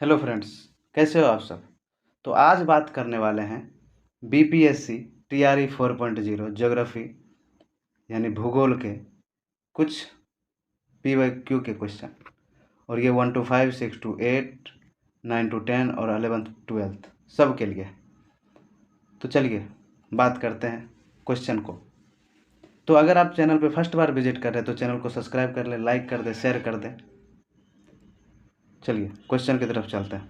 Hello friends, कैसे हो आप सब। तो आज बात करने वाले हैं बीपीएससी टीआरई 4.0 ज्योग्राफी यानी भूगोल के कुछ पीवाईक्यू के क्वेश्चन। और ये 1 to 5, 6 to 8, 9 to 10 और 11th 12th सब के लिए। तो चलिए बात करते हैं क्वेश्चन को। तो अगर आप चैनल पे फर्स्ट बार विजिट कर रहे हैं तो चैनल को सब्सक्राइब कर लें, लाइक कर दें, शेयर कर दें। चलिए क्वेश्चन की तरफ चलते हैं।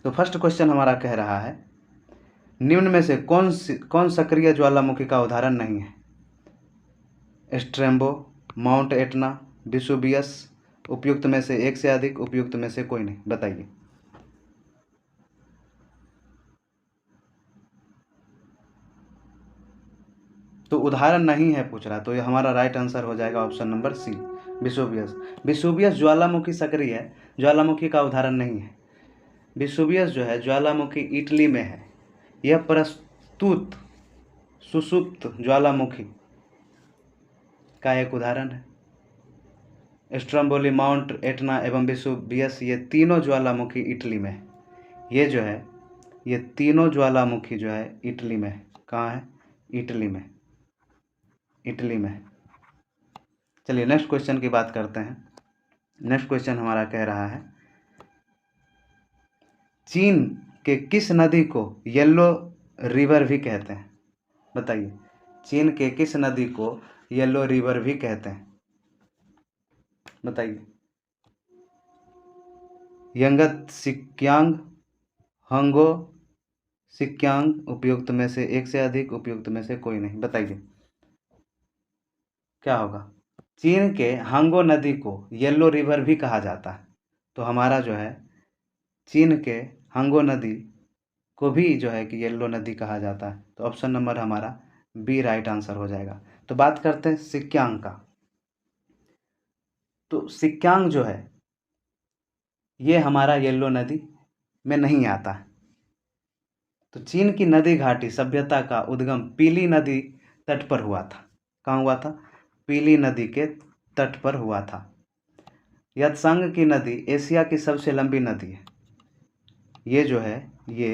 तो फर्स्ट क्वेश्चन हमारा कह रहा है, निम्न में से कौन सक्रिय ज्वालामुखी का उदाहरण नहीं है। स्ट्रेम्बो, माउंट एटना, विसुवियस। उपयुक्त में से एक से अधिक, उपयुक्त में से कोई नहीं। बताइए। तो उदाहरण नहीं है पूछ रहा, तो ये हमारा राइट आंसर हो जाएगा option number C, Vesuvius. Vesuvius ज्वालामुखी सक्रिय है, ज्वालामुखी का उदाहरण नहीं है। विसुवियस जो है ज्वालामुखी इटली में है। यह प्रस्तुत सुसुप्त ज्वालामुखी का एक उदाहरण है। स्ट्रम्बोली, माउंट एटना एवं विसुवियस ये तीनों ज्वालामुखी इटली में है। ये तीनों ज्वालामुखी जो है इटली में है। कहाँ है? इटली में। चलिए नेक्स्ट क्वेश्चन की बात करते हैं। नेक्स्ट क्वेश्चन हमारा कह रहा है, चीन के किस नदी को येलो रिवर भी कहते हैं। बताइए, चीन के किस नदी को येलो रिवर भी कहते हैं। बताइए। यंगत सिक्यांग, हंगो सिक्यांग। उपयुक्त में से एक से अधिक, उपयुक्त में से कोई नहीं। बताइए क्या होगा। चीन के हांगो नदी को येलो रिवर भी कहा जाता है। तो हमारा जो है चीन के हांगो नदी को भी जो है कि येलो नदी कहा जाता है। तो ऑप्शन नंबर हमारा बी राइट आंसर हो जाएगा। तो बात करते हैं सिक्यांग का। तो सिक्यांग जो है ये हमारा येलो नदी में नहीं आता है। तो चीन की नदी घाटी सभ्यता का उद्गम पीली नदी तट पर हुआ था। कहाँ हुआ था? पीली नदी के तट पर हुआ था। त्संग की नदी एशिया की सबसे लंबी नदी है। ये जो है ये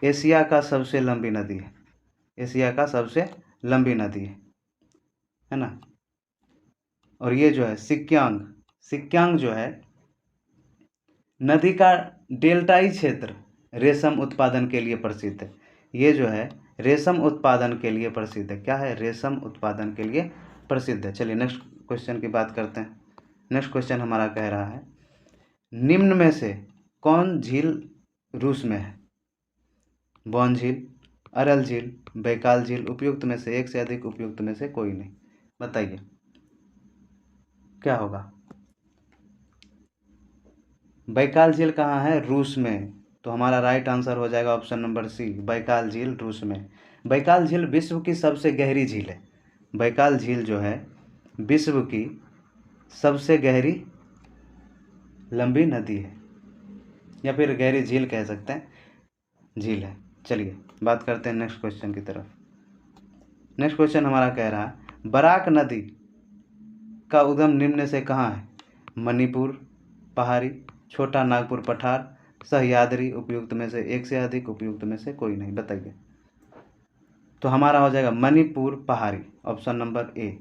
एशिया का सबसे लंबी नदी है। एशिया का सबसे लंबी नदी है ना। और ये जो है सिक्यांग जो है नदी का डेल्टाई क्षेत्र रेशम उत्पादन के लिए प्रसिद्ध है। ये जो है रेशम उत्पादन के लिए प्रसिद्ध है। क्या है? रेशम उत्पादन के लिए प्रसिद्ध है। चलिए नेक्स्ट क्वेश्चन की बात करते हैं। नेक्स्ट क्वेश्चन हमारा कह रहा है, निम्न में से कौन झील रूस में है। बॉन झील, अरल झील, बैकाल झील। उपयुक्त में से एक से अधिक, उपयुक्त में से कोई नहीं। बताइए क्या होगा। बैकाल झील कहाँ है? रूस में। तो हमारा राइट आंसर हो जाएगा ऑप्शन नंबर सी, बैकाल झील रूस में। बैकाल झील विश्व की सबसे गहरी झील है। बैकाल झील जो है विश्व की सबसे गहरी लंबी नदी है, या फिर गहरी झील कह सकते हैं, झील है। चलिए बात करते हैं नेक्स्ट क्वेश्चन की तरफ। नेक्स्ट क्वेश्चन हमारा कह रहा है, बराक नदी का उद्गम निम्न से कहाँ है। मणिपुर पहाड़ी, छोटा नागपुर पठार, सह्याद्री। उपयुक्त में से एक से अधिक, उपयुक्त में से कोई नहीं। बताइए। तो हमारा हो जाएगा मणिपुर पहाड़ी, ऑप्शन नंबर ए।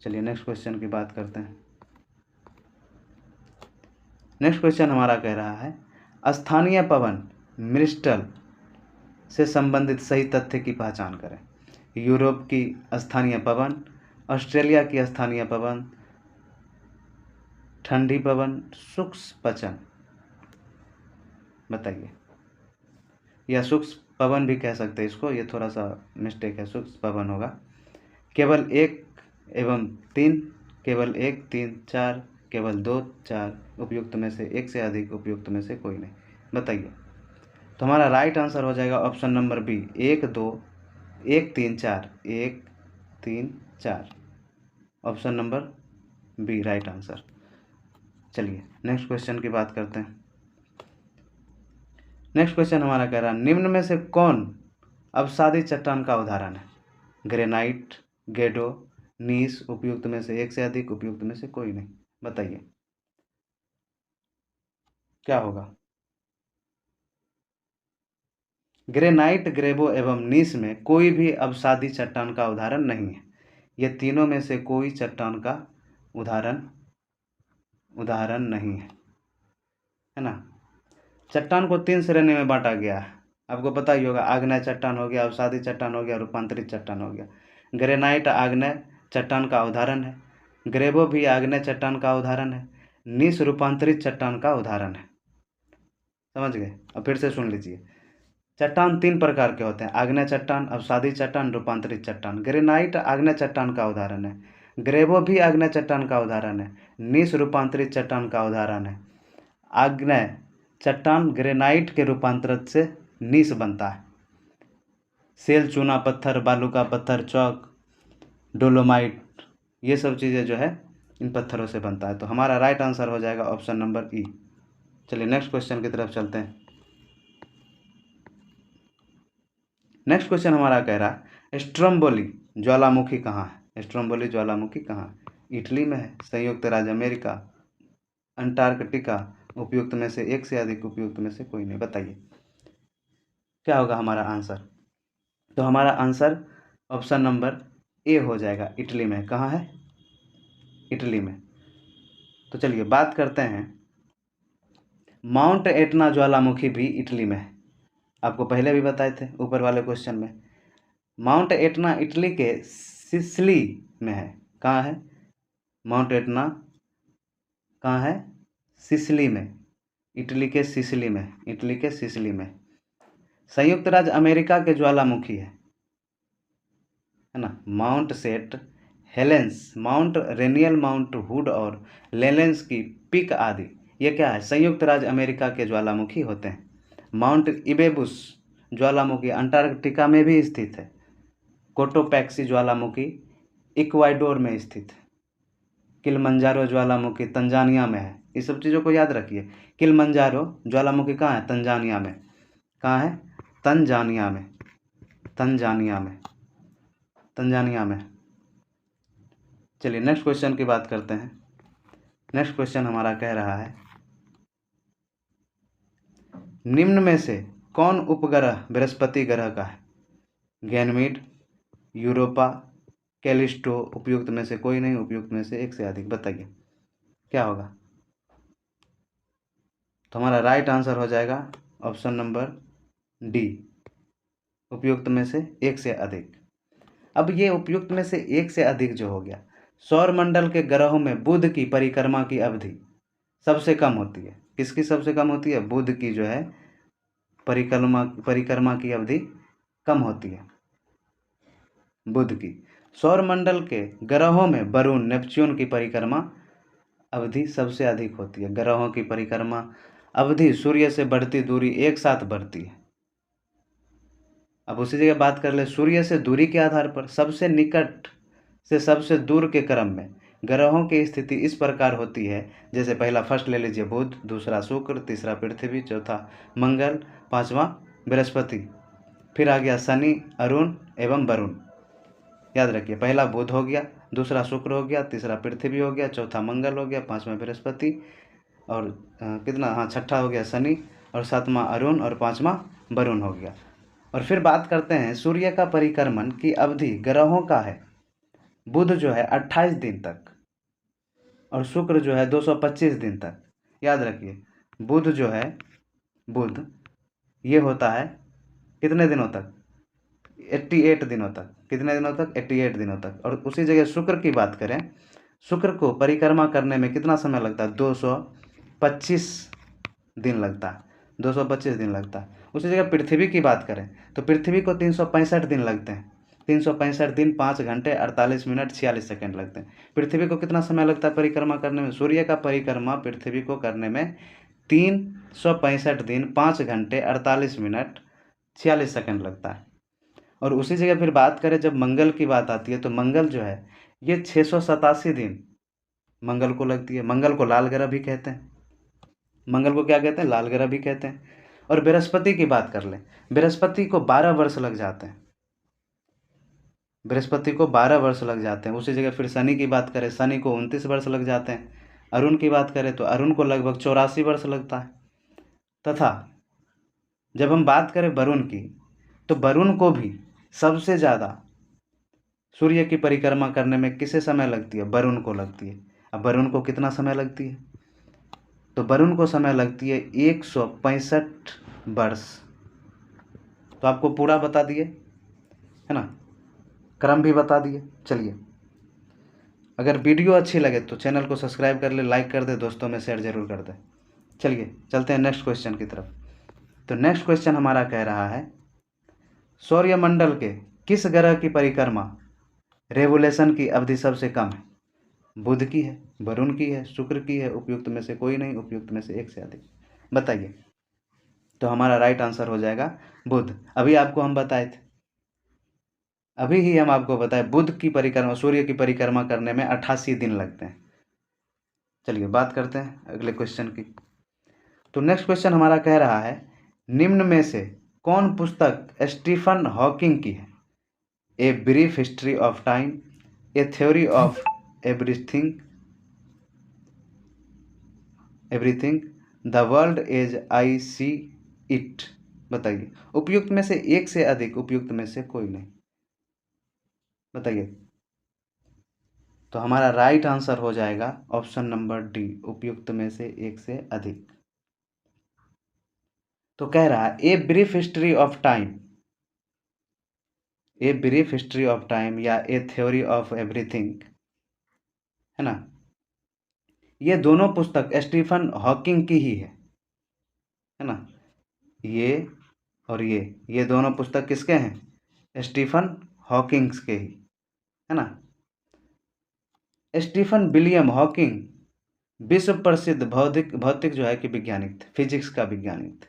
चलिए नेक्स्ट क्वेश्चन की बात करते हैं। नेक्स्ट क्वेश्चन हमारा कह रहा है, स्थानीय पवन मिस्टल से संबंधित सही तथ्य की पहचान करें। यूरोप की स्थानीय पवन, ऑस्ट्रेलिया की स्थानीय पवन, ठंडी पवन, शुष्क पवन। बताइए। या शुष्क पवन भी कह सकते हैं इसको, ये थोड़ा सा मिस्टेक है, शुष्क पवन होगा। केवल 1 एवं 3, केवल 1, 3, 4, केवल 2, 4। उपयुक्त में से एक से अधिक, उपयुक्त में से कोई नहीं। बताइए। तो हमारा राइट आंसर हो जाएगा option number B, 1, 2, 1, 3, 4, 1, 3, 4। Option number B right answer. चलिए नेक्स्ट क्वेश्चन की बात करते हैं। नेक्स्ट क्वेश्चन हमारा कह रहा है, निम्न में से कौन अवसादी चट्टान का उदाहरण है। ग्रेनाइट, गेडो, नीस। उपयुक्त में से एक से अधिक, उपयुक्त में से कोई नहीं। बताइए क्या होगा। ग्रेनाइट, ग्रेवो एवं नीस में कोई भी अवसादी चट्टान का उदाहरण नहीं है। ये तीनों में से कोई चट्टान का उदाहरण उदाहरण नहीं है ना। चट्टान को 3 श्रेणी में बांटा गया है। आपको पता ही होगा, आग्नेय चट्टान हो गया, अवसादी चट्टान हो गया, रूपांतरित चट्टान हो गया। ग्रेनाइट आग्नेय चट्टान का उदाहरण है। ग्रेवो भी आग्नेय चट्टान का उदाहरण है। नीस रूपांतरित चट्टान का उदाहरण है। समझ गए। अब फिर से सुन लीजिए। चट्टान 3 प्रकार के होते हैं, आग्नेय चट्टान, अवसादी चट्टान, रूपांतरित चट्टान। ग्रेनाइट आग्नेय चट्टान का उदाहरण है। ग्रेवो भी आग्नेय चट्टान का उदाहरण है। नीस रूपांतरित चट्टान का उदाहरण है। आग्नेय चट्टान ग्रेनाइट के रूपांतरण से नीस बनता है। सेल, चूना पत्थर, बालू का पत्थर, चौक, डोलोमाइट, ये सब चीज़ें जो है इन पत्थरों से बनता है। तो हमारा राइट आंसर हो जाएगा ऑप्शन नंबर ई। चलिए नेक्स्ट क्वेश्चन की तरफ चलते हैं। नेक्स्ट क्वेश्चन हमारा कह रहा है, स्ट्रोम्बोली ज्वालामुखी कहाँ है। स्ट्रोम्बोली ज्वालामुखी कहाँ है। इटली में है, संयुक्त राज्य अमेरिका, अंटार्कटिका, उपयुक्त में से एक से अधिक, उपयुक्त में से कोई नहीं। बताइए क्या होगा हमारा आंसर। तो हमारा आंसर ऑप्शन नंबर ए हो जाएगा, इटली में। कहाँ है, इटली में। तो चलिए बात करते हैं, माउंट एटना ज्वालामुखी भी इटली में है। आपको पहले भी बताए थे ऊपर वाले क्वेश्चन में। माउंट एटना इटली के सिसिली में है। कहाँ है माउंट एटना, कहाँ है, सिसिली में, इटली के सिसिली में, इटली के सिसिली में। संयुक्त राज्य अमेरिका के ज्वालामुखी है ना। Mount Saint Helens, Mount Rainier, Mount Hood और लेलेंस की पीक आदि, ये क्या है, संयुक्त राज्य अमेरिका के ज्वालामुखी होते हैं। माउंट इबेबुस ज्वालामुखी अंटार्कटिका में भी स्थित है। कोटोपैक्सी ज्वालामुखी इक्वाडोर में स्थित है। किलिमंजारो ज्वालामुखी तंजानिया में है। इस सब चीज़ों को याद रखिए। किलिमंजारो ज्वालामुखी कहाँ है, तंजानिया में। कहाँ है, तंजानिया में, तंजानिया में, तंजानिया में। चलिए नेक्स्ट क्वेश्चन की बात करते हैं। नेक्स्ट क्वेश्चन हमारा कह रहा है, निम्न में से कौन उपग्रह बृहस्पति ग्रह का है। गैनमीड, यूरोपा, कैलिस्टो, उपयुक्त में से कोई नहीं, उपयुक्त में से एक से अधिक। बताइए क्या होगा। तो हमारा राइट आंसर हो जाएगा ऑप्शन नंबर डी, उपयुक्त में से एक से अधिक। अब ये उपयुक्त में से एक से अधिक जो हो गया, सौरमंडल के ग्रहों में बुध की परिक्रमा की अवधि सबसे कम होती है। किसकी सबसे कम होती है, बुध की जो है परिक्रमा की अवधि कम होती है, बुध की। सौरमंडल के ग्रहों में वरुण, नेपच्यून की परिक्रमा अवधि सबसे अधिक होती है। ग्रहों की परिक्रमा अवधि सूर्य से बढ़ती दूरी एक साथ बढ़ती है। अब उसी जगह बात कर ले, सूर्य से दूरी के आधार पर सबसे निकट से सबसे दूर के क्रम में ग्रहों की स्थिति इस प्रकार होती है, जैसे पहला फर्स्ट ले लीजिए बुध, दूसरा शुक्र, तीसरा पृथ्वी, चौथा मंगल, पांचवा बृहस्पति, फिर आ गया शनि, अरुण एवं वरुण। याद रखिए, पहला बुध हो गया, दूसरा शुक्र हो गया, तीसरा पृथ्वी हो गया, चौथा मंगल हो गया, पांचवा बृहस्पति, और कितना, हाँ, छठा हो गया शनि, और सातवां अरुण, और पांचवा वरुण हो गया। और फिर बात करते हैं सूर्य का परिक्रमण की अवधि ग्रहों का है। बुध जो है 28 दिन तक, और शुक्र जो है 225 दिन तक। याद रखिए, बुध जो है, बुध ये होता है कितने दिनों तक, 88 दिनों तक। कितने दिनों तक, 88 दिनों तक। और उसी जगह शुक्र की बात करें, शुक्र को परिक्रमा करने में कितना समय लगता है, 225 दिन लगता है, 225 दिन लगता है। उसी जगह पृथ्वी की बात करें तो पृथ्वी को 365 दिन लगते हैं। 365 दिन 5 घंटे 48 मिनट 46 सेकंड लगते हैं। पृथ्वी को कितना समय लगता है परिक्रमा करने में, सूर्य का परिक्रमा पृथ्वी को करने में 365 दिन 5 घंटे 48 मिनट 46 सेकंड लगता है। और उसी जगह फिर बात करें जब मंगल की बात आती है, तो मंगल जो है ये 687 दिन मंगल को लगती है। मंगल को लाल ग्रह भी कहते हैं, मंगल को क्या कहते हैं, लाल ग्रह भी कहते हैं। और बृहस्पति की बात कर लें, बृहस्पति को 12 वर्ष लग जाते हैं, बृहस्पति को 12 वर्ष लग जाते हैं। उसी जगह फिर शनि की बात करें, शनि को 29 वर्ष लग जाते हैं। अरुण की बात करें तो अरुण को लगभग 84 वर्ष लगता है। तथा जब हम बात करें वरुण की, तो वरुण को भी सबसे ज़्यादा सूर्य की परिक्रमा करने में किसे समय लगती है? वरुण को लगती है। अब वरुण को कितना समय लगती है? तो वरुण को समय लगती है 165 वर्ष। तो आपको पूरा बता दिए, है ना, क्रम भी बता दिए। चलिए, अगर वीडियो अच्छी लगे तो चैनल को सब्सक्राइब कर ले, लाइक कर दे, दोस्तों में शेयर जरूर कर दे। चलिए चलते हैं नेक्स्ट क्वेश्चन की तरफ। तो नेक्स्ट क्वेश्चन हमारा कह रहा है, सौरमंडल के किस ग्रह की परिक्रमा रेवोल्यूशन की अवधि सबसे कम है? बुध की है, वरुण की है, शुक्र की है, उपयुक्त में से कोई नहीं, उपयुक्त में से एक से अधिक, बताइए। तो हमारा राइट आंसर हो जाएगा बुध। अभी आपको हम बताए थे, अभी ही हम आपको बताए, बुध की परिक्रमा, सूर्य की परिक्रमा करने में 88 दिन लगते हैं। चलिए बात करते हैं अगले क्वेश्चन की। तो नेक्स्ट क्वेश्चन हमारा कह रहा है, निम्न में से कौन पुस्तक स्टीफन हॉकिंग की है? A brief history of time, a theory of everything, the world as I see it, बताइए। उपयुक्त में से एक से अधिक, उपयुक्त में से कोई नहीं, बताइए। तो हमारा राइट आंसर हो जाएगा ऑप्शन नंबर डी, उपयुक्त में से एक से अधिक। तो कह रहा है a brief history of time, A brief history of time या ए थ्योरी ऑफ एवरीथिंग, है ना, ये दोनों पुस्तक स्टीफन हॉकिंग की ही है ना। ये और ये दोनों पुस्तक किसके हैं? स्टीफन हॉकिंग्स के ही, है ना। स्टीफन विलियम हॉकिंग विश्व प्रसिद्ध भौतिक जो है कि वैज्ञानिक थे, फिजिक्स का वैज्ञानिक थे,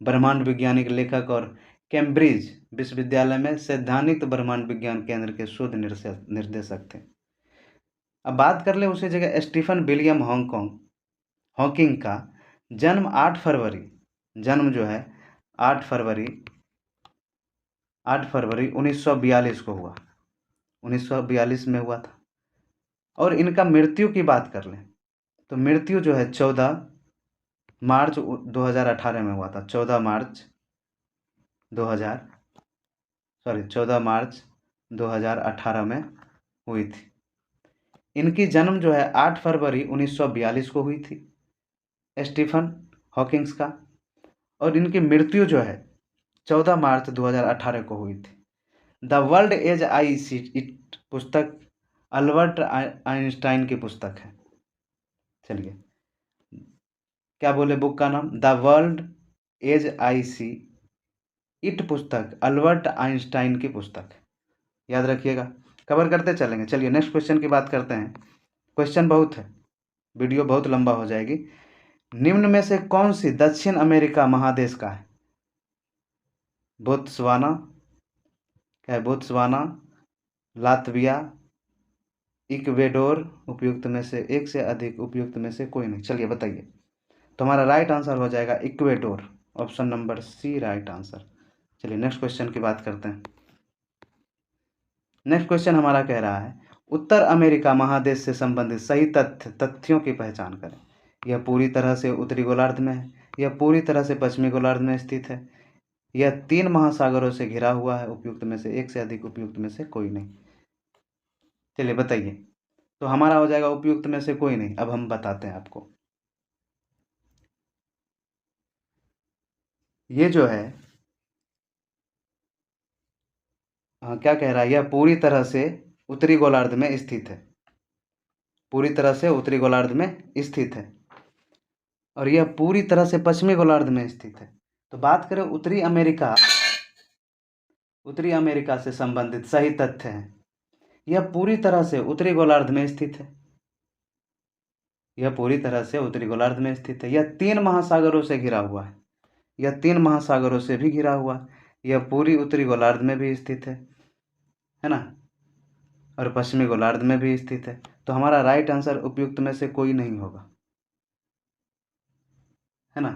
ब्रह्मांड वैज्ञानिक, लेखक और कैम्ब्रिज विश्वविद्यालय में सैद्धांतिक ब्रह्मांड विज्ञान केंद्र के शोध निर्देशक थे। अब बात कर ले उसी जगह स्टीफन विलियम हॉकिंग का जन्म 8 फरवरी, जन्म जो है 8 फरवरी 1942 को हुआ, 1942 में हुआ था। और इनका मृत्यु की बात कर लें तो मृत्यु जो है 14 मार्च 2018 में हुआ था। 14 मार्च 2018 में हुई थी। इनकी जन्म जो है 8 फरवरी 1942 को हुई थी, स्टीफन हॉकिंग्स का। और इनकी मृत्यु जो है 14 मार्च 2018 को हुई थी। The world as I see it पुस्तक अल्बर्ट आइंस्टाइन की पुस्तक है। चलिए, क्या बोले बुक का नाम? The world as I see it पुस्तक अल्बर्ट आइंस्टाइन की पुस्तक है, याद रखिएगा, कवर करते चलेंगे। चलिए नेक्स्ट क्वेश्चन की बात करते हैं। क्वेश्चन बहुत है, वीडियो बहुत लंबा हो जाएगी। निम्न में से कौन सी दक्षिण अमेरिका महादेश का है? बोत्सवाना, क्या है? बोत्सवाना, लातविया, इक्वेडोर, उपयुक्त में से एक से अधिक, उपयुक्त में से कोई नहीं। चलिए बताइए। तो हमारा राइट आंसर हो जाएगा Ecuador, option number C right answer. चलिए नेक्स्ट क्वेश्चन की बात करते हैं। नेक्स्ट क्वेश्चन हमारा कह रहा है, उत्तर अमेरिका महादेश से संबंधित सही तथ्यों की पहचान करें। यह पूरी तरह से उत्तरी गोलार्ध में है, यह पूरी तरह से पश्चिमी गोलार्ध में स्थित है, यह 3 महासागरों से घिरा हुआ है, उपयुक्त में से एक से अधिक, उपयुक्त में से कोई नहीं। चलिए बताइए। तो हमारा हो जाएगा उपयुक्त में से कोई नहीं। अब हम बताते हैं आपको, ये जो है क्या कह रहा है, यह पूरी तरह से उत्तरी गोलार्ध में स्थित है, पूरी तरह से उत्तरी गोलार्ध में स्थित है। और यह पूरी तरह से पश्चिमी गोलार्ध में स्थित है। तो बात करें उत्तरी अमेरिका से संबंधित सही तथ्य है, यह पूरी तरह से उत्तरी गोलार्ध में स्थित है, यह पूरी तरह से उत्तरी गोलार्ध में स्थित है। यह 3 महासागरों से घिरा हुआ है, यह 3 महासागरों से भी घिरा हुआ है, यह पूरी उत्तरी गोलार्ध में भी स्थित है ना, और पश्चिमी गोलार्ध में भी स्थित है। तो हमारा राइट आंसर उपयुक्त में से कोई नहीं होगा, है ना।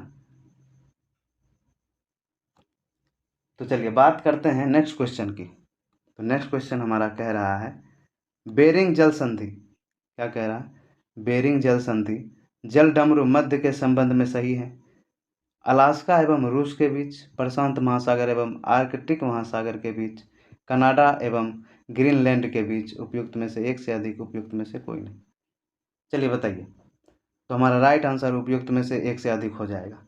तो चलिए बात करते हैं नेक्स्ट क्वेश्चन की। तो नेक्स्ट क्वेश्चन हमारा कह रहा है, बेरिंग जल संधि, क्या कह रहा है? बेरिंग जल संधि, जल डमरू मध्य के संबंध में सही है। अलास्का एवं रूस के बीच, प्रशांत महासागर एवं आर्कटिक महासागर के बीच, कनाडा एवं ग्रीनलैंड के बीच, उपयुक्त में से एक से अधिक, उपयुक्त में से कोई नहीं। चलिए बताइए, तो हमारा राइट आंसर उपयुक्त में से एक से अधिक हो जाएगा।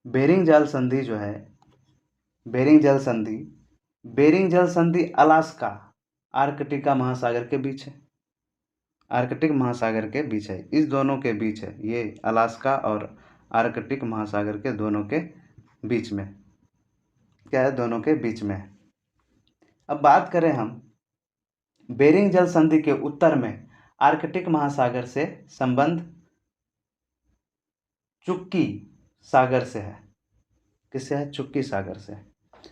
बेरिंग जल संधि जो है, बेरिंग जल संधि अलास्का आर्कटिका महासागर के बीच है, आर्कटिक महासागर के बीच है, इस दोनों के बीच है, ये अलास्का और आर्कटिक महासागर के दोनों के बीच में क्या है, दोनों के बीच में है। अब बात करें हम बेरिंग जल संधि के उत्तर में आर्कटिक महासागर से संबंध चुक्की सागर से है। किससे है? चुक्की सागर से।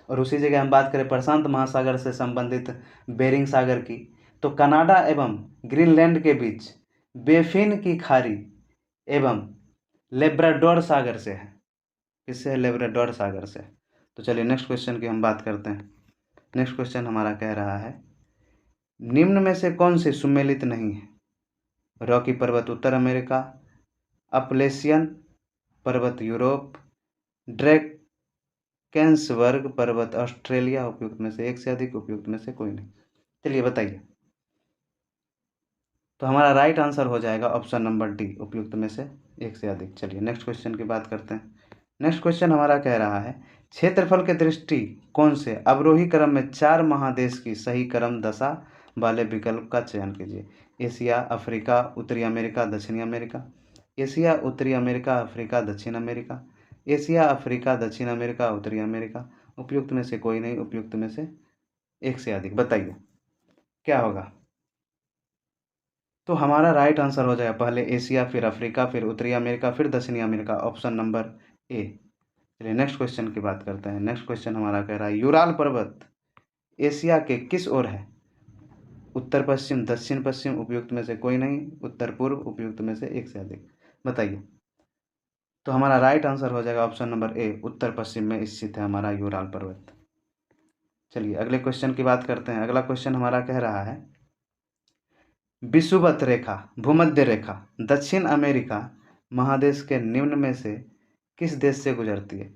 और उसी जगह हम बात करें प्रशांत महासागर से संबंधित बेरिंग सागर की, तो कनाडा एवं ग्रीनलैंड के बीच बेफिन की खाड़ी एवं लेब्राडोर सागर से है। किससे है? लेब्राडोर सागर से। तो चलिए नेक्स्ट क्वेश्चन की हम बात करते हैं। नेक्स्ट क्वेश्चन हमारा कह रहा है, निम्न में से कौन से सुमेलित नहीं है? रॉकी पर्वत उत्तर अमेरिका, अपलेशियन पर्वत यूरोप, ड्रैकेंसबर्ग पर्वत ऑस्ट्रेलिया, उपयुक्त में से एक से अधिक, उपयुक्त में से कोई नहीं। चलिए बताइए, तो हमारा राइट आंसर हो जाएगा ऑप्शन नंबर डी, उपयुक्त में से एक से अधिक। चलिए नेक्स्ट क्वेश्चन की बात करते हैं। नेक्स्ट क्वेश्चन हमारा कह रहा है, क्षेत्रफल के दृष्टिकोण से अवरोही क्रम में 4 महादेश की सही क्रम दशा वाले विकल्प का चयन कीजिए। एशिया, अफ्रीका, उत्तरी अमेरिका, दक्षिणी अमेरिका। एशिया, उत्तरी अमेरिका, अफ्रीका, दक्षिण अमेरिका। एशिया, अफ्रीका, दक्षिण अमेरिका, उत्तरी अमेरिका, उपयुक्त में से कोई नहीं, उपयुक्त में से एक से अधिक। बताइए क्या होगा? तो हमारा राइट आंसर हो जाएगा पहले एशिया, फिर अफ्रीका, फिर उत्तरी अमेरिका, फिर दक्षिणी अमेरिका, ऑप्शन नंबर ए। चलिए नेक्स्ट क्वेश्चन की बात करते हैं। नेक्स्ट क्वेश्चन हमारा कह रहा है, यूराल पर्वत एशिया के किस ओर है? उत्तर पश्चिम, दक्षिण पश्चिम, उपयुक्त में से कोई नहीं, उत्तर पूर्व, उपयुक्त में से एक से अधिक। बताइए, तो हमारा राइट आंसर हो जाएगा ऑप्शन नंबर ए, उत्तर पश्चिम में स्थित है हमारा यूराल पर्वत। चलिए अगले क्वेश्चन की बात करते हैं। अगला क्वेश्चन हमारा कह रहा है, विषुवत रेखा, भूमध्य रेखा दक्षिण अमेरिका महादेश के निम्न में से किस देश से गुजरती है?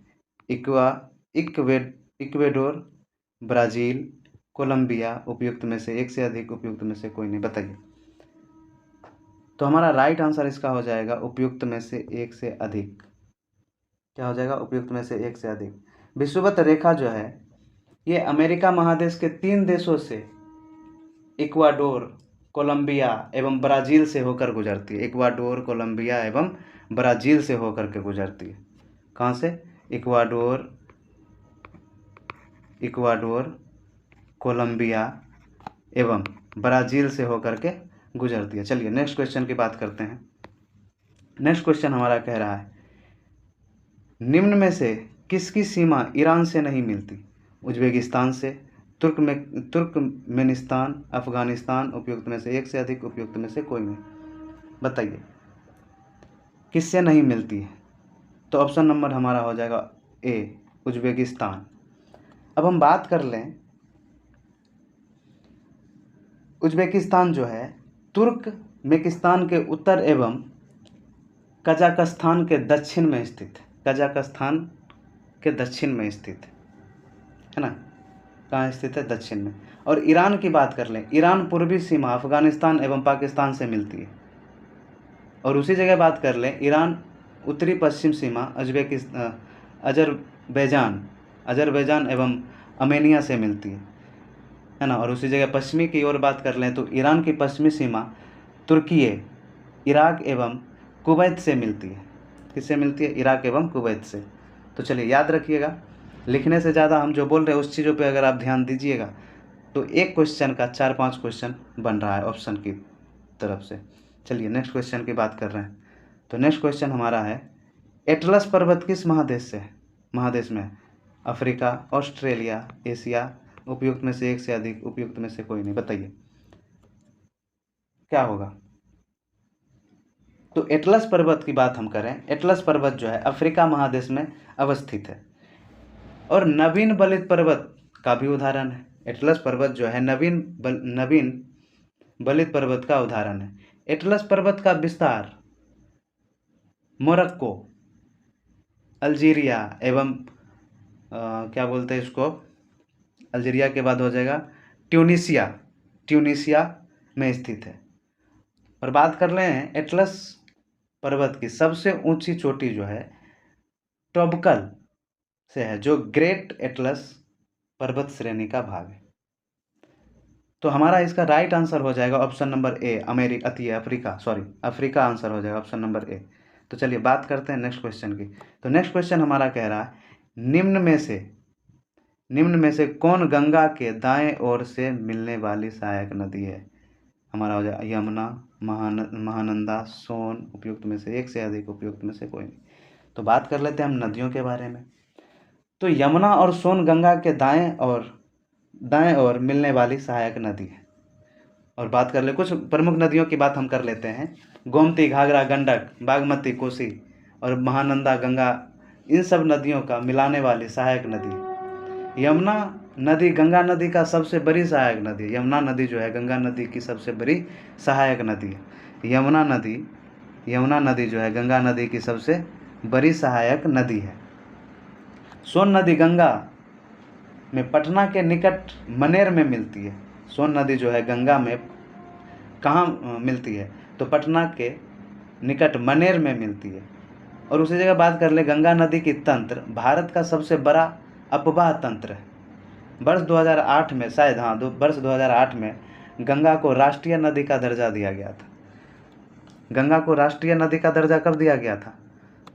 इक्वेडोर, ब्राज़ील, कोलंबिया, उपयुक्त में से एक से अधिक, उपयुक्त में से कोई नहीं। बताइए, तो हमारा राइट आंसर इसका हो जाएगा उपयुक्त में से एक से अधिक। क्या हो जाएगा? उपयुक्त में से एक से अधिक। विषुवत रेखा जो है ये अमेरिका महादेश के 3 देशों से इक्वाडोर, कोलंबिया एवं ब्राज़ील से होकर गुजरती है। इक्वाडोर, कोलंबिया एवं ब्राज़ील से होकर के गुजरती है। कहाँ से? इक्वाडोर, कोलंबिया एवं ब्राज़ील से होकर के गुजरती है। चलिए नेक्स्ट क्वेश्चन की बात करते हैं। नेक्स्ट क्वेश्चन हमारा कह रहा है, निम्न में से किसकी सीमा ईरान से नहीं मिलती? उज्बेकिस्तान से, तुर्कमेनिस्तान, अफगानिस्तान, उपयुक्त में से एक से अधिक, उपयुक्त में से कोई नहीं। बताइए किससे नहीं मिलती है? तो ऑप्शन नंबर हमारा हो जाएगा ए, उज्बेकिस्तान। अब हम बात कर लें, उज्बेकिस्तान जो है तुर्कमेनिस्तान के उत्तर एवं कजाकिस्तान के दक्षिण में स्थित है। कजाकिस्तान के दक्षिण में स्थित है ना? कहाँ स्थित है? दक्षिण में। और ईरान की बात कर लें, ईरान पूर्वी सीमा अफगानिस्तान एवं पाकिस्तान से मिलती है। और उसी जगह बात कर लें, ईरान उत्तरी पश्चिम सीमा अजरबैजान एवं अर्मेनिया से मिलती है ना? और उसी जगह पश्चिमी की ओर बात कर लें तो ईरान की पश्चिमी सीमा तुर्की, इराक एवं कुवैत से मिलती है। किससे मिलती है? इराक एवं कुवैत से। तो चलिए याद रखिएगा, लिखने से ज़्यादा हम जो बोल रहे हैं उस चीज़ों पे अगर आप ध्यान दीजिएगा तो एक क्वेश्चन का 4-5 क्वेश्चन बन रहा है ऑप्शन की तरफ से। चलिए नेक्स्ट क्वेश्चन की बात कर रहे हैं। तो नेक्स्ट क्वेश्चन हमारा है, एटलस पर्वत किस महादेश में है? अफ्रीका, ऑस्ट्रेलिया, एशिया, उपयुक्त में से एक से अधिक, उपयुक्त में से कोई नहीं। बताइए क्या होगा? तो एटलस पर्वत की बात हम करें, एटलस पर्वत जो है अफ्रीका महादेश में अवस्थित है और नवीन बलित पर्वत का भी उदाहरण है। एटलस पर्वत जो है नवीन बलित पर्वत का उदाहरण है। एटलस पर्वत का विस्तार मोरक्को, अल्जीरिया एवं क्या बोलते हैं इसको, अल्जीरिया के बाद हो जाएगा ट्यूनीसिया, ट्यूनीसिया में स्थित है। और बात कर रहे हैं एटलस पर्वत की सबसे ऊंची चोटी जो है टोब्कल से है, जो ग्रेट एटलस पर्वत श्रेणी का भाग है। तो हमारा इसका राइट आंसर हो जाएगा ऑप्शन नंबर ए, अफ्रीका आंसर हो जाएगा ऑप्शन नंबर ए। तो चलिए बात करते हैं नेक्स्ट क्वेश्चन की। तो नेक्स्ट क्वेश्चन हमारा कह रहा है निम्न में से कौन गंगा के दाएं ओर से मिलने वाली सहायक नदी है? हमारा हो जाएगा यमुना, महानंदा, सोन, उपयुक्त में से एक से अधिक, उपयुक्त में से कोई नहीं। तो बात कर लेते हैं हम नदियों के बारे में। तो यमुना और सोन गंगा के दाएं ओर मिलने वाली सहायक नदी है। और बात कर ले कुछ प्रमुख नदियों की बात हम कर लेते हैं। गोमती, घाघरा, गंडक, बागमती, कोसी और महानंदा, गंगा, इन सब नदियों का मिलाने वाली सहायक नदी। यमुना नदी गंगा नदी का सबसे बड़ी सहायक नदी है। यमुना नदी जो है गंगा नदी की सबसे बड़ी सहायक नदी है। यमुना नदी जो है गंगा नदी की सबसे बड़ी सहायक नदी है। सोन नदी गंगा में पटना के निकट मनेर में मिलती है। सोन नदी जो है गंगा में कहाँ मिलती है? तो पटना के निकट मनेर में मिलती है। और उसी जगह बात कर ले गंगा नदी की तंत्र भारत का सबसे बड़ा अपवाह तंत्र है। वर्ष 2008 में शायद, हाँ, वर्ष 2008 में गंगा को राष्ट्रीय नदी का दर्जा दिया गया था। गंगा को राष्ट्रीय नदी का दर्जा कब दिया गया था?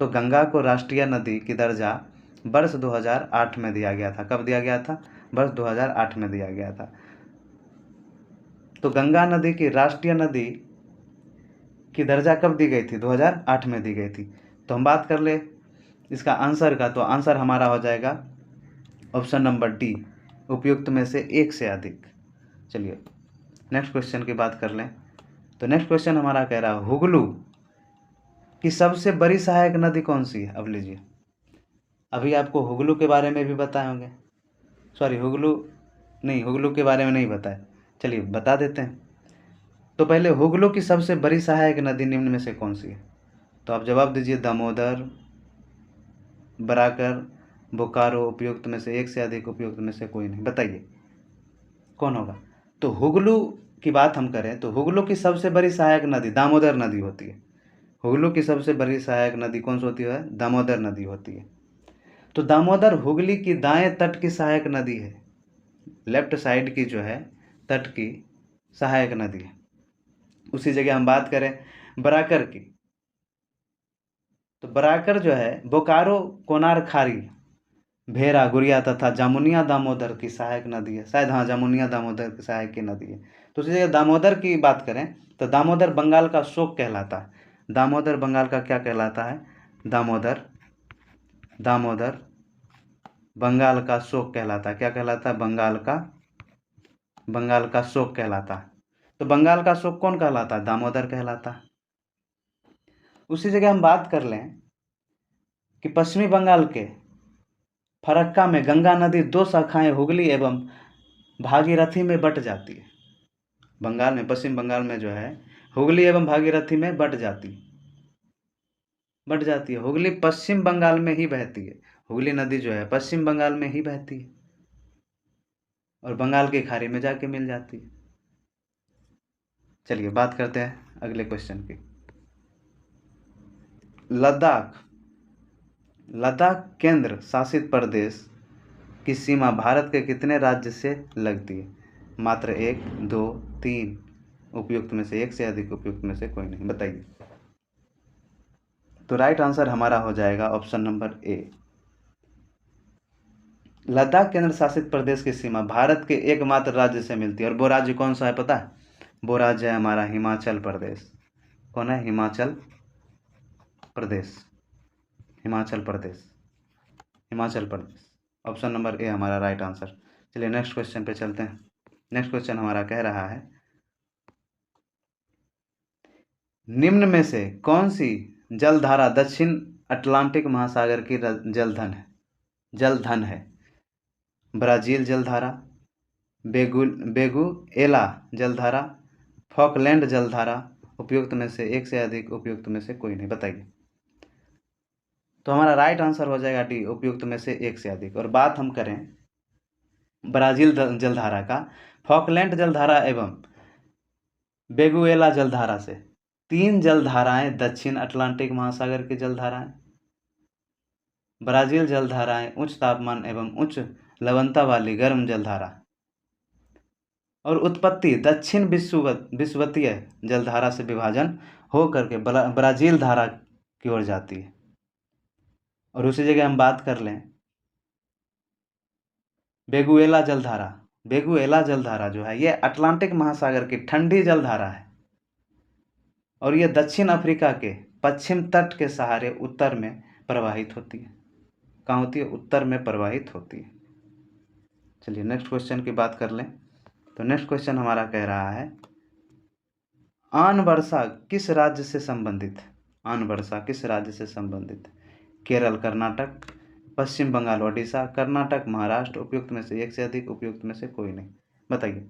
तो गंगा को राष्ट्रीय नदी की दर्जा वर्ष 2008 में दिया गया था। कब दिया गया था? वर्ष 2008 में दिया गया था। तो गंगा नदी की राष्ट्रीय नदी की दर्जा कब दी गई थी? 2008 में दी गई थी। तो हम बात कर ले इसका आंसर का, तो आंसर हमारा हो जाएगा ऑप्शन नंबर डी, उपयुक्त में से एक से अधिक। चलिए नेक्स्ट क्वेश्चन की बात कर लें। तो नेक्स्ट क्वेश्चन हमारा कह रहा है हुगलू की सबसे बड़ी सहायक नदी कौन सी है? अब लीजिए, अभी आपको हुगलू के बारे में भी बताए होंगे, सॉरी हुगलू के बारे में नहीं बताया, चलिए बता देते हैं। तो पहले हुगलू की सबसे बड़ी सहायक नदी निम्न में से कौन सी है? तो आप जवाब दीजिए दामोदर, बराकर, बोकारो, उपयुक्त में से एक से अधिक, उपयुक्त में से कोई नहीं। बताइए कौन होगा? तो हुगलू की बात हम करें तो हुगलू की सबसे बड़ी सहायक नदी दामोदर नदी होती है। हुगलू की सबसे बड़ी सहायक नदी कौन सी होती है? दामोदर नदी होती है। तो दामोदर हुगली की दाएं तट की सहायक नदी है, लेफ्ट साइड की जो है तट की सहायक नदी है। उसी जगह हम बात करें बराकर की, तो बराकर जो है बोकारो, कोनार खारी, भेरा, गुड़िया तथा जामुनिया दामोदर की सहायक नदी है। शायद, हाँ, जामुनिया दामोदर की सहायक की नदी है। तो उसी जगह दामोदर की बात करें तो दामोदर बंगाल का शोक कहलाता है। दामोदर बंगाल का क्या कहलाता है? दामोदर बंगाल का शोक कहलाता है। क्या कहलाता है? बंगाल का शोक कहलाता है। तो बंगाल का शोक कौन कहलाता है? दामोदर कहलाता है। उसी जगह हम बात कर लें कि पश्चिमी बंगाल के फरक्का में गंगा नदी दो शाखाएं हुगली एवं भागीरथी में बट जाती है। बंगाल में, पश्चिम बंगाल में जो है हुगली एवं भागीरथी में बट जाती है। हुगली पश्चिम बंगाल में ही बहती है। हुगली नदी जो है पश्चिम बंगाल में ही बहती है और बंगाल की खाड़ी में जाके मिल जाती है। चलिए बात करते हैं अगले क्वेश्चन की। लद्दाख केंद्र शासित प्रदेश की सीमा भारत के कितने राज्य से लगती है? मात्र 1, 2, 3, उपयुक्त में से एक से अधिक, उपयुक्त में से कोई नहीं। बताइए। तो राइट आंसर हमारा हो जाएगा ऑप्शन नंबर ए। लद्दाख केंद्र शासित प्रदेश की सीमा भारत के एकमात्र राज्य से मिलती है। और वो राज्य कौन सा है पता है? वो राज्य है हमारा हिमाचल प्रदेश। कौन है? हिमाचल प्रदेश। ऑप्शन नंबर ए हमारा राइट आंसर। चलिए नेक्स्ट क्वेश्चन पे चलते हैं। नेक्स्ट क्वेश्चन हमारा कह रहा है निम्न में से कौन सी जलधारा दक्षिण अटलांटिक महासागर की जलधन है? ब्राजील जलधारा, बेगुएला जलधारा, फॉकलैंड जलधारा, उपयुक्त में से एक से अधिक, उपयुक्त में से कोई नहीं। बताइए। तो हमारा राइट आंसर हो जाएगा डी, उपयुक्त में से एक से अधिक। और बात हम करें ब्राजील जलधारा का, फॉकलैंड जलधारा एवं वेनेजुएला जलधारा से 3 जलधाराएं दक्षिण अटलांटिक महासागर की जलधाराएं, ब्राजील जलधाराएं उच्च तापमान एवं उच्च लवणता वाली गर्म जलधारा, और उत्पत्ति दक्षिण विषुवतीय जलधारा से विभाजन हो करके ब्राजील धारा की ओर जाती है। और उसी जगह हम बात कर लें वेनेजुएला जलधारा। वेनेजुएला जलधारा जो है ये अटलांटिक महासागर की ठंडी जलधारा है और ये दक्षिण अफ्रीका के पश्चिम तट के सहारे उत्तर में प्रवाहित होती है। कहाँ होती है? उत्तर में प्रवाहित होती है। चलिए नेक्स्ट क्वेश्चन की बात कर लें। तो नेक्स्ट क्वेश्चन हमारा कह रहा है आन वर्षा किस राज्य से संबंधित? आन वर्षा किस राज्य से संबंधित? केरल, कर्नाटक, पश्चिम बंगाल, ओडिशा, कर्नाटक, महाराष्ट्र, उपयुक्त में से एक से अधिक, उपयुक्त में से कोई नहीं। बताइए।